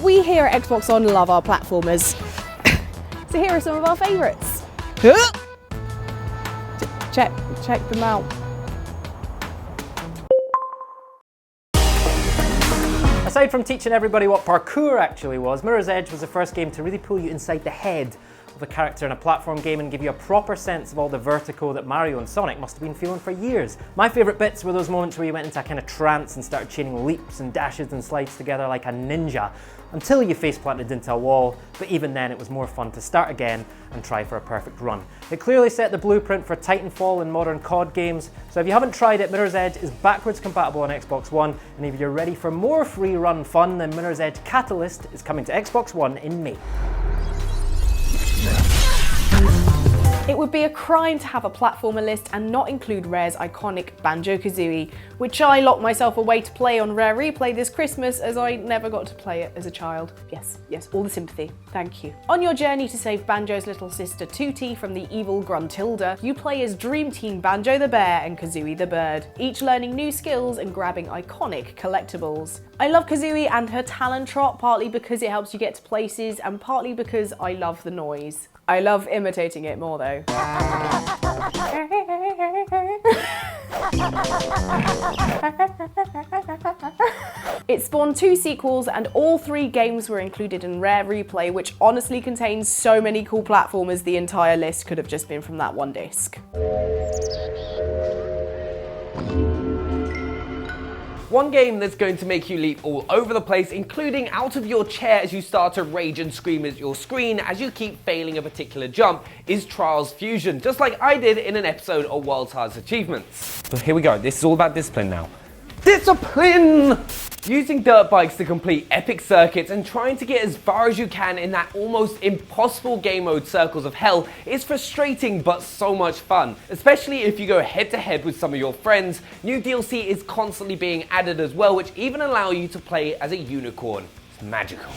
We here at Xbox One love our platformers. So here are some of our favourites. Check them out. Aside from teaching everybody what parkour actually was, Mirror's Edge was the first game to really pull you inside the head of a character in a platform game and give you a proper sense of all the vertigo that Mario and Sonic must have been feeling for years. My favourite bits were those moments where you went into a kind of trance and started chaining leaps and dashes and slides together like a ninja, until you face planted into a wall, but even then it was more fun to start again and try for a perfect run. It clearly set the blueprint for Titanfall and modern COD games, so if you haven't tried it, Mirror's Edge is backwards compatible on Xbox One, and if you're ready for more free run fun, then Mirror's Edge Catalyst is coming to Xbox One in May. It would be a crime to have a platformer list and not include Rare's iconic Banjo-Kazooie, which I locked myself away to play on Rare Replay this Christmas as I never got to play it as a child. Yes, all the sympathy, thank you. On your journey to save Banjo's little sister Tootie from the evil Gruntilda, you play as Dream Team Banjo the Bear and Kazooie the Bird, each learning new skills and grabbing iconic collectibles. I love Kazooie and her talon trot, partly because it helps you get to places and partly because I love the noise. I love imitating it more though. It spawned 2 sequels and all 3 games were included in Rare Replay, which honestly contains so many cool platformers the entire list could have just been from that one disc. One game that's going to make you leap all over the place, including out of your chair as you start to rage and scream at your screen as you keep failing a particular jump, is Trials Fusion, just like I did in an episode of World's Hardest Achievements. So here we go, this is all about discipline now. Discipline! Using dirt bikes to complete epic circuits and trying to get as far as you can in that almost impossible game mode Circles of Hell is frustrating but so much fun, especially if you go head to head with some of your friends. New DLC is constantly being added as well, which even allow you to play as a unicorn. It's magical.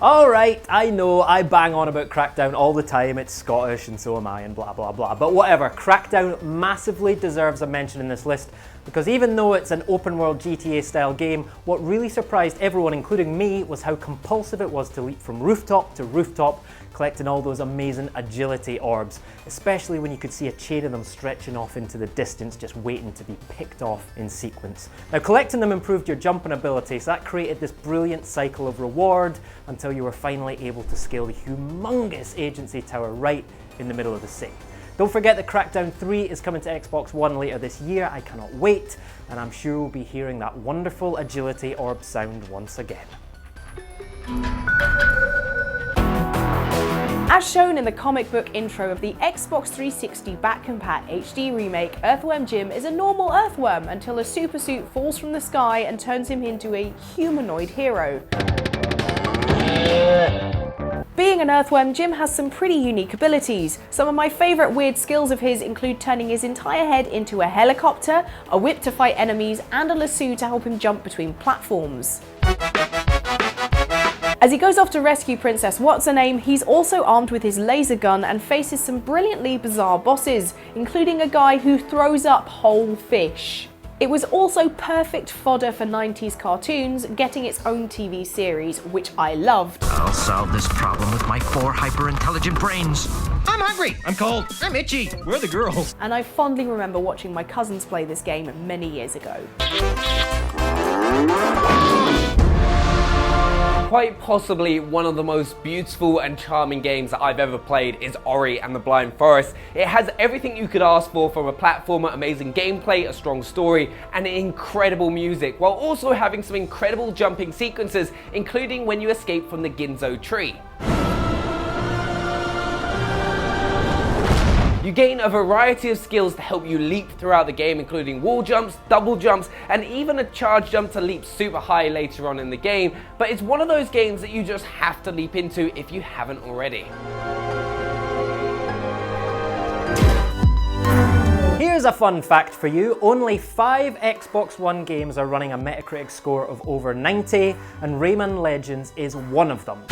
Alright, I know, I bang on about Crackdown all the time, it's Scottish and so am I and blah blah blah, but whatever, Crackdown massively deserves a mention in this list, because even though it's an open world GTA style game, what really surprised everyone, including me, was how compulsive it was to leap from rooftop to rooftop, collecting all those amazing agility orbs, especially when you could see a chain of them stretching off into the distance just waiting to be picked off in sequence. Now collecting them improved your jumping ability, so that created this brilliant cycle of reward until you were finally able to scale the humongous agency tower right in the middle of the city. Don't forget that Crackdown 3 is coming to Xbox One later this year. I cannot wait, and I'm sure we'll be hearing that wonderful agility orb sound once again. As shown in the comic book intro of the Xbox 360 Back-Compat HD remake, Earthworm Jim is a normal earthworm until a supersuit falls from the sky and turns him into a humanoid hero. Being an earthworm, Jim has some pretty unique abilities. Some of my favourite weird skills of his include turning his entire head into a helicopter, a whip to fight enemies, and a lasso to help him jump between platforms. As he goes off to rescue Princess What's-Her-Name, he's also armed with his laser gun and faces some brilliantly bizarre bosses, including a guy who throws up whole fish. It was also perfect fodder for 90s cartoons, getting its own TV series, which I loved. I'll solve this problem with my 4 hyper-intelligent brains. I'm hungry, I'm cold, I'm itchy. Where are the girls? And I fondly remember watching my cousins play this game many years ago. Quite possibly one of the most beautiful and charming games that I've ever played is Ori and the Blind Forest. It has everything you could ask for from a platformer, amazing gameplay, a strong story, and incredible music, while also having some incredible jumping sequences, including when you escape from the Ginzo tree. You gain a variety of skills to help you leap throughout the game, including wall jumps, double jumps, and even a charge jump to leap super high later on in the game, but it's one of those games that you just have to leap into if you haven't already. Here's a fun fact for you, only 5 Xbox One games are running a Metacritic score of over 90, and Rayman Legends is one of them.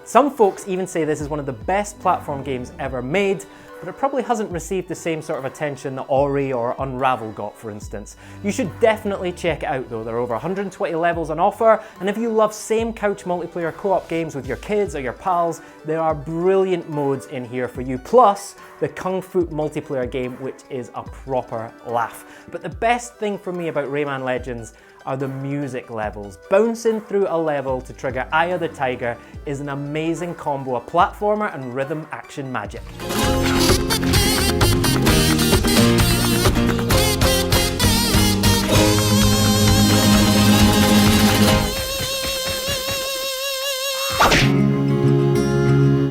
Some folks even say this is one of the best platform games ever made, but it probably hasn't received the same sort of attention that Ori or Unravel got, for instance. You should definitely check it out though. There are over 120 levels on offer, and if you love same couch multiplayer co-op games with your kids or your pals, there are brilliant modes in here for you, plus the Kung Fu multiplayer game, which is a proper laugh. But the best thing for me about Rayman Legends are the music levels. Bouncing through a level to trigger Eye of the Tiger is an amazing combo of platformer and rhythm action magic.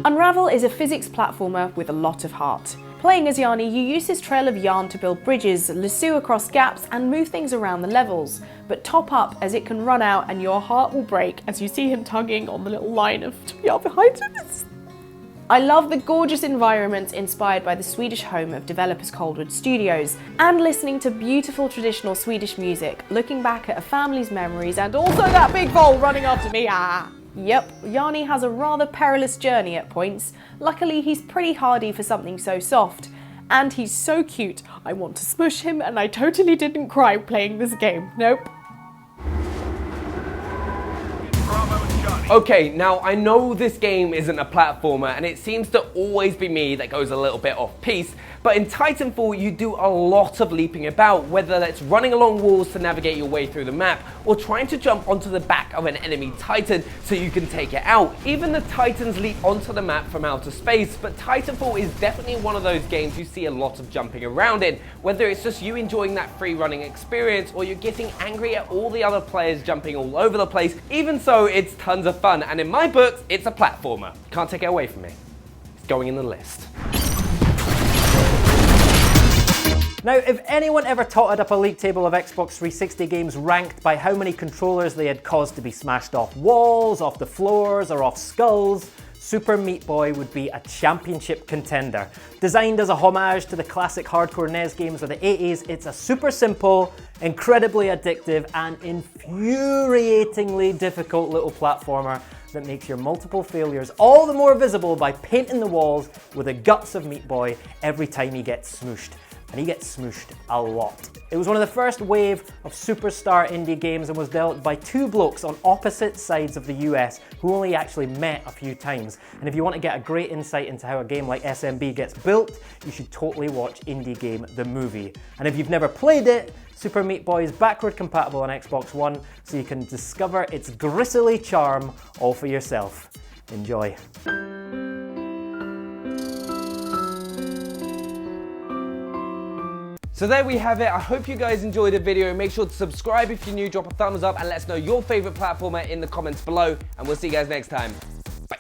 Unravel is a physics platformer with a lot of heart. Playing as Yarny, you use his trail of yarn to build bridges, lasso across gaps, and move things around the levels. But top up as it can run out and your heart will break as you see him tugging on the little line of yarn behind him. I love the gorgeous environments inspired by the Swedish home of developers Coldwood Studios, and listening to beautiful traditional Swedish music, looking back at a family's memories, and also that big vole running after me. Yep, Yarny has a rather perilous journey at points. Luckily, he's pretty hardy for something so soft. And he's so cute, I want to smush him, and I totally didn't cry playing this game. Nope. Okay, now I know this game isn't a platformer and it seems to always be me that goes a little bit off piece, but in Titanfall you do a lot of leaping about, whether that's running along walls to navigate your way through the map or trying to jump onto the back of an enemy Titan so you can take it out. Even the Titans leap onto the map from outer space, but Titanfall is definitely one of those games you see a lot of jumping around in, whether it's just you enjoying that free running experience or you're getting angry at all the other players jumping all over the place. Even so, it's tons of fun, and in my books, it's a platformer. Can't take it away from me. It's going in the list. Now, if anyone ever totted up a league table of Xbox 360 games ranked by how many controllers they had caused to be smashed off walls, off the floors, or off skulls, Super Meat Boy would be a championship contender. Designed as a homage to the classic hardcore NES games of the 80s, it's a super simple, incredibly addictive, and infuriatingly difficult little platformer that makes your multiple failures all the more visible by painting the walls with the guts of Meat Boy every time he gets smooshed. And he gets smooshed a lot. It was one of the first wave of superstar indie games and was developed by two blokes on opposite sides of the US who only actually met a few times. And if you want to get a great insight into how a game like SMB gets built, you should totally watch Indie Game the movie. And if you've never played it, Super Meat Boy is backward compatible on Xbox One, so you can discover its gristly charm all for yourself. Enjoy. So there we have it. I hope you guys enjoyed the video. Make sure to subscribe if you're new, drop a thumbs up, and let us know your favorite platformer in the comments below. And we'll see you guys next time. Bye.